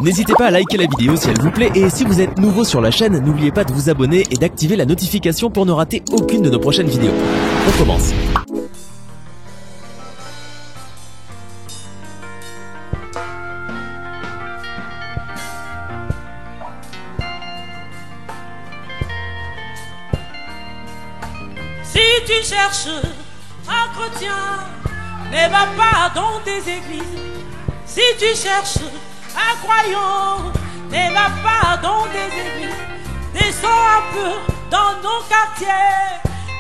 N'hésitez pas à liker la vidéo si elle vous plaît et si vous êtes nouveau sur la chaîne, n'oubliez pas de vous abonner et d'activer la notification pour ne rater aucune de nos prochaines vidéos. On commence. Si tu cherches un chrétien, ne va pas dans des églises. Si tu cherches un croyant, ne va pas dans des églises. Descends un peu dans nos quartiers,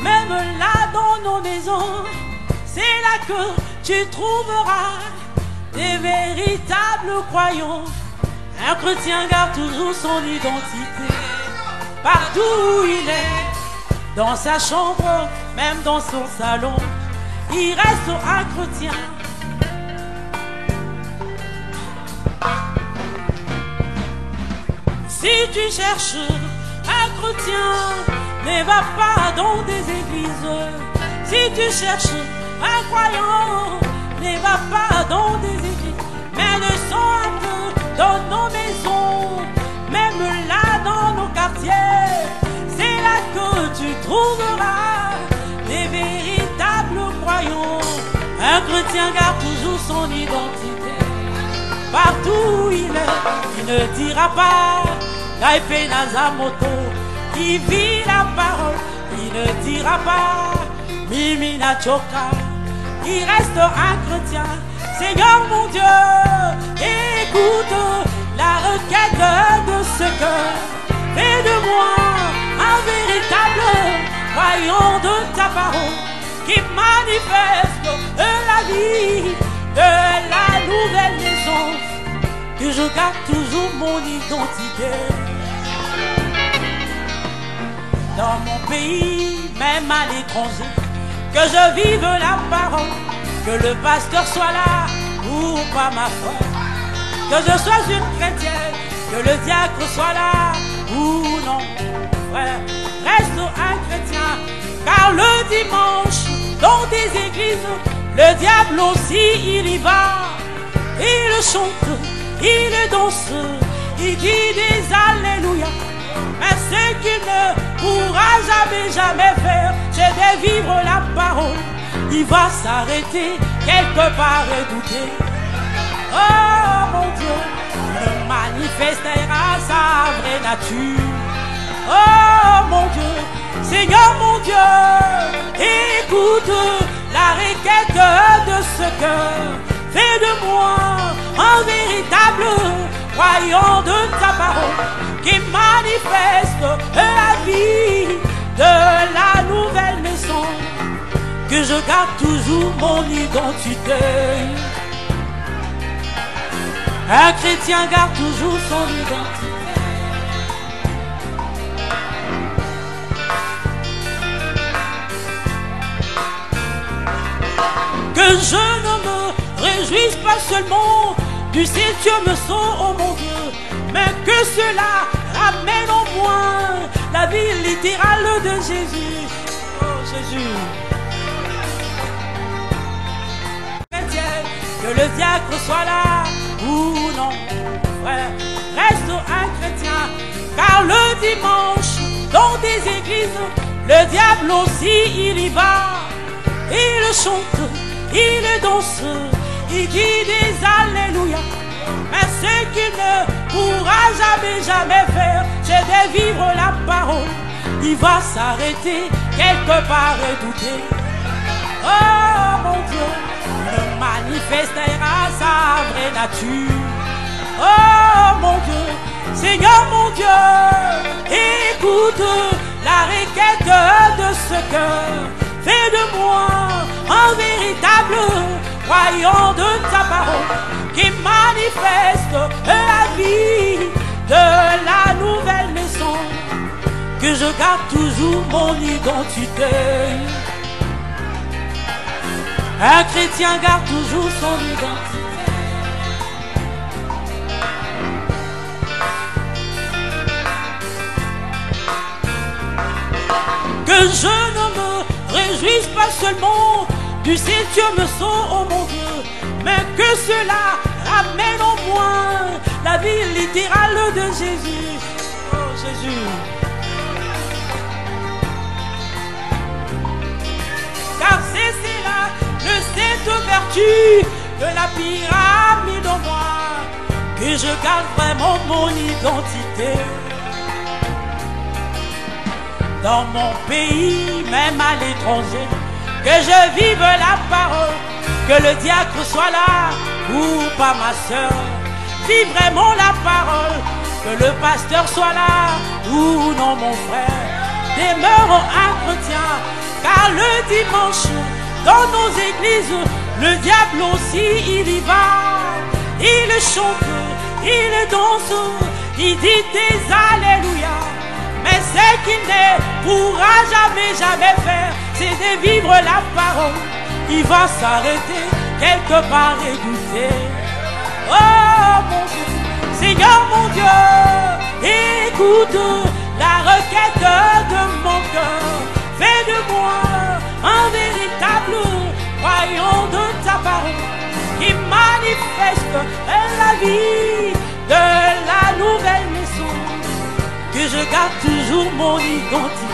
même là dans nos maisons. C'est là que tu trouveras des véritables croyants. Un chrétien garde toujours son identité, partout où il est, dans sa chambre, même dans son salon, il reste un chrétien. Si tu cherches un chrétien, ne va pas dans des églises. Si tu cherches un croyant, ne va pas dans des églises. Mais descends un peu dans nos maisons, même là dans nos quartiers. C'est là que tu trouveras des véritables croyants. Un chrétien garde toujours son identité, partout où il est, il ne dira pas Laife Nazamoto, qui vit la parole, il ne dira pas Mimi Nachoka, il reste un chrétien. Seigneur mon Dieu, écoute la requête de ce cœur. Fais de moi un véritable croyant de ta parole, qui manifeste la vie de la nouvelle maison, que je garde toujours mon identité. Dans mon pays, même à l'étranger, que je vive la parole, que le pasteur soit là ou pas ma foi, que je sois une chrétienne, que le diacre soit là ou non, frère, reste un chrétien, car le dimanche, dans des églises, le diable aussi il y va, il chante, il danse, il dit des alléluia. Mais ce qu'il ne pourra jamais faire, c'est de vivre la parole. Il va s'arrêter quelque part et douter. Oh mon Dieu, il manifestera sa vraie nature. Oh mon Dieu, Seigneur mon Dieu, écoute la requête de ce cœur. Fais de moi un véritable croyant de ta parole, qui manifeste la vie de la nouvelle maison, que je garde toujours mon identité. Un chrétien garde toujours son identité. Que je ne me réjouisse pas seulement du septième saut, oh mon Dieu, mais que cela ramène en moi la vie littérale de Jésus. Oh Jésus. Que le diacre soit là ou non, frère, reste un chrétien, car le dimanche, dans des églises, le diable aussi il y va, il chante, il danse, il dit des alléluia. Mais ce qu'il ne pourra jamais faire, c'est de vivre la parole. Il va s'arrêter quelque part et douter. Oh mon Dieu, il manifestera sa vraie nature. Oh mon Dieu, Seigneur mon Dieu, écoute la requête de ce cœur. Fais de moi un véritable croyant de ta parole, qui manifeste la vie de la nouvelle maison, que je garde toujours mon identité. Un chrétien garde toujours son identité. Que je ne me réjouisse pas seulement du septième saut, oh mon Dieu, mais que cela ramène en moi la vie littérale de Jésus. Oh Jésus. Car c'est là le cette vertu de la pyramide en moi, que je garde vraiment mon identité. Dans mon pays, même à l'étranger, que je vive la parole, que le diacre soit là ou pas ma soeur. Vive vraiment la parole, que le pasteur soit là ou non mon frère. Demeurons un chrétien, car le dimanche, dans nos églises, le diable aussi il y va. Il chante, il danse, il dit des alléluia. Mais ce qu'il ne pourra jamais faire, c'est de vivre la parole. Il va s'arrêter quelque part et goûter. Oh mon Dieu, Seigneur mon Dieu, écoute la requête de mon cœur. Fais de moi un véritable croyant de ta parole, qui manifeste la vie de la nouvelle maison, que je garde toujours mon identité.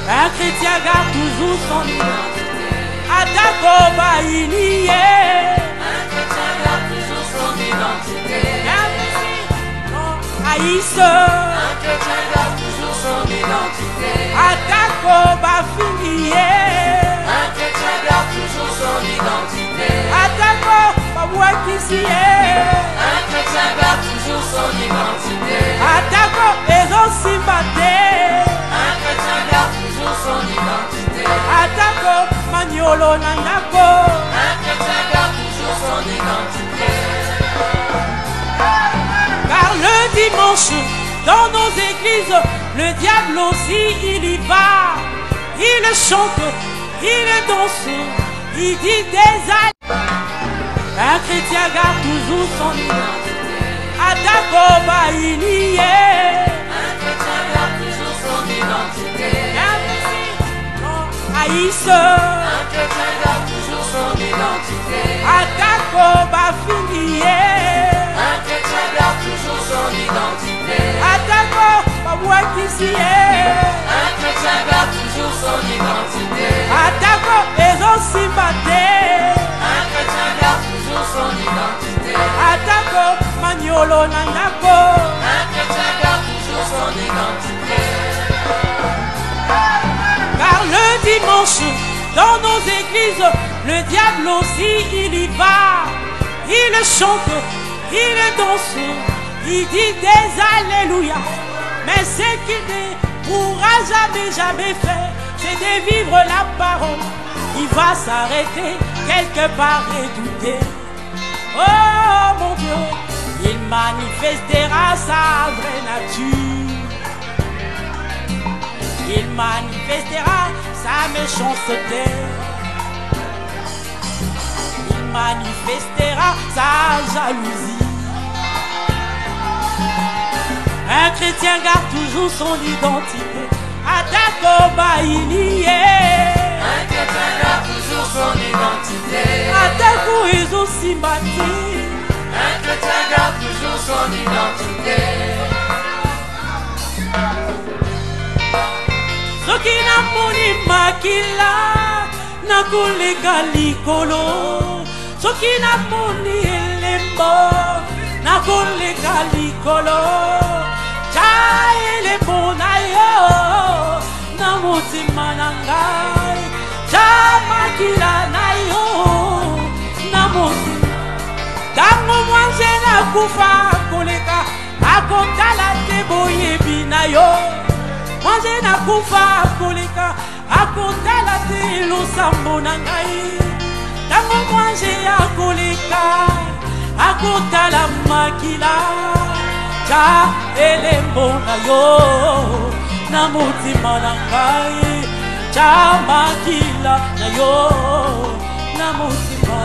Un chrétien garde toujours son identité. Atakoba il y est. Un chrétien garde toujours son identité. Aïsse. Un chrétien garde toujours son identité. Atakoba filié. Un chrétien garde toujours son identité. Atakoba wakisie. Un chrétien garde toujours son identité. Atako ezosimate. Un chrétien garde toujours son identité. Atako maniolo nandako. Un chrétien garde toujours son identité. Car le dimanche, dans nos églises, le diable aussi il y va. Il chante, il danse, il dit des alléluia. Un chrétien garde toujours son identité. Atakoba il y est. Un chrétien garde toujours son identité. Aïsse. Un chrétien garde toujours son identité. Atakoba filié. Un chrétien garde toujours son identité. Atakoba wakisie. Un chrétien garde toujours son identité. Atako ezosimate. Un chrétien garde toujours son identité. Atako maniolo nandako. Un chrétien garde toujours son identité. Car le dimanche, dans nos églises, le diable aussi il y va. Il chante, il danse, il dit des alléluia. Mais ce qu'il ne pourra jamais faire, c'est de vivre la parole. Il va s'arrêter quelque part et douter. Oh mon Dieu, il manifestera sa vraie nature. Il manifestera sa méchanceté. Il manifestera sa jalousie. Un chrétien garde toujours son identité. Atakoba il y est. Un chrétien garde toujours son identité. Ataku ezosimati. Un chrétien garde toujours son identité. Soki namoni makila nakoleka likolo. Soki namoni elembo nakoleka likolo. Cha elembo na yo na motima na ngai. Cha makila na yo na motima. Tango mwanze nakufa koleka akotala te boyebi na yo. Mwanze nakufa koleka akotala te losambo na ngai. Tango mwanze akoleka akotala makila. Cha elembo na yo na motima na ngai. Cha makila na yo na motima.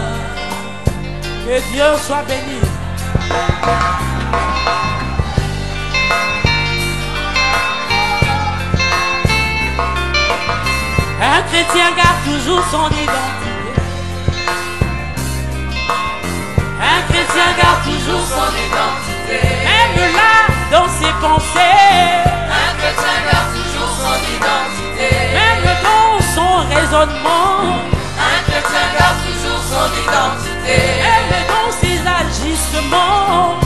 Que Dieu soit béni. Un chrétien garde toujours son identité. Un chrétien pensées. Un chrétien garde toujours son identité. Même dans son raisonnement. Un chrétien garde toujours son identité. Même dans ses agissements.